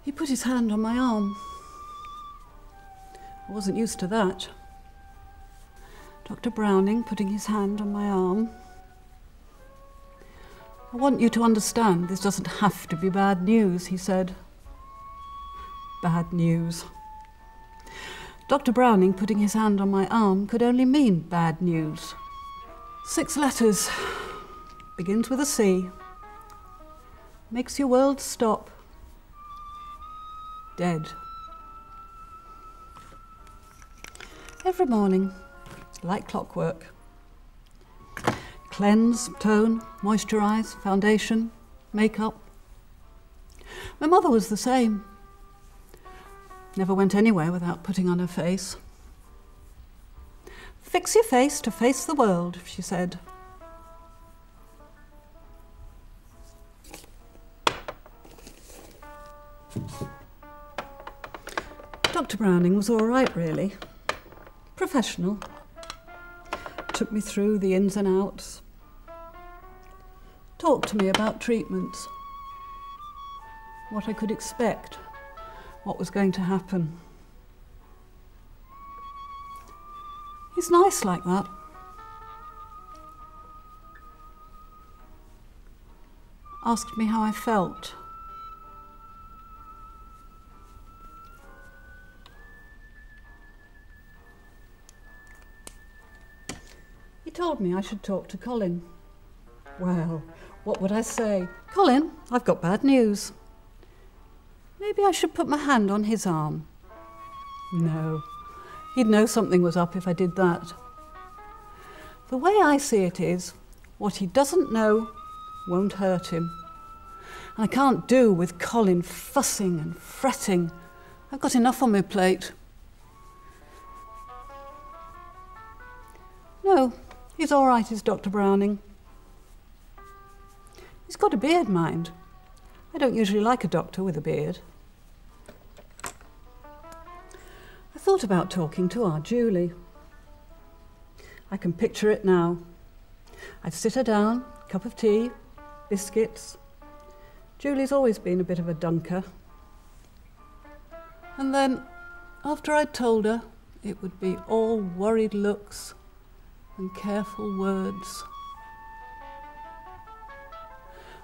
He put his hand on my arm. I wasn't used to that. Dr. Browning putting his hand on my arm. I want you to understand this doesn't have to be bad news, he said. Bad news. Dr. Browning putting his hand on my arm could only mean bad news. 6 letters. Begins with a C. Makes your world stop. Dead. Every morning, like clockwork. Cleanse, tone, moisturise, foundation, makeup. My mother was the same. Never went anywhere without putting on her face. Fix your face to face the world, she said. Dr. Browning was all right, really. Professional. Took me through the ins and outs. Talked to me about treatments. What I could expect. What was going to happen. He's nice like that. Asked me how I felt. He told me I should talk to Colin. Well, what would I say? Colin, I've got bad news. Maybe I should put my hand on his arm. No, he'd know something was up if I did that. The way I see it is, what he doesn't know won't hurt him. And I can't do with Colin fussing and fretting. I've got enough on my plate. No, he's all right, is Dr. Browning. He's got a beard, mind. I don't usually like a doctor with a beard. I thought about talking to our Julie. I can picture it now. I'd sit her down, cup of tea, biscuits. Julie's always been a bit of a dunker. And then, after I'd told her, it would be all worried looks and careful words.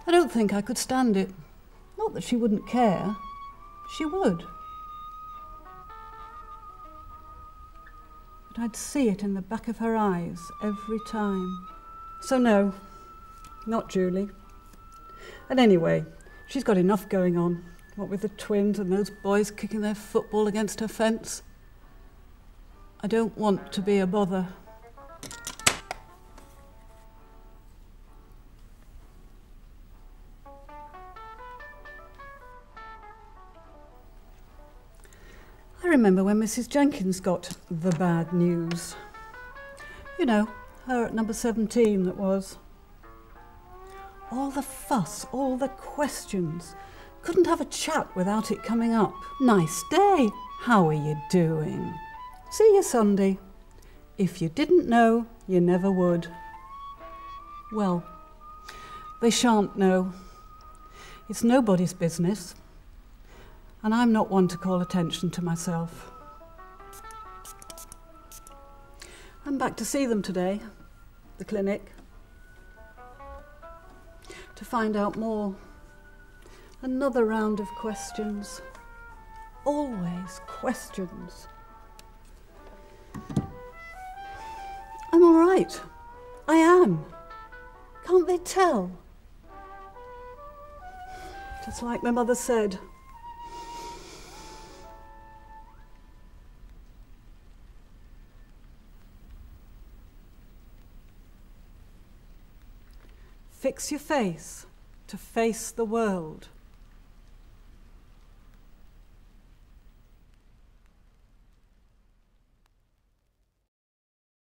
I don't think I could stand it. Not that she wouldn't care. She would. But I'd see it in the back of her eyes every time. So no, not Julie. And anyway, she's got enough going on. What with the twins and those boys kicking their football against her fence. I don't want to be a bother. I remember when Mrs. Jenkins got the bad news. You know, her at number 17 that was. All the fuss, all the questions. Couldn't have a chat without it coming up. Nice day. How are you doing? See you Sunday. If you didn't know, you never would. Well, they shan't know. It's nobody's business. And I'm not one to call attention to myself. I'm back to see them today, the clinic, to find out more. Another round of questions. Always questions. I'm all right. I am. Can't they tell? Just like my mother said. Fix your face to face the world.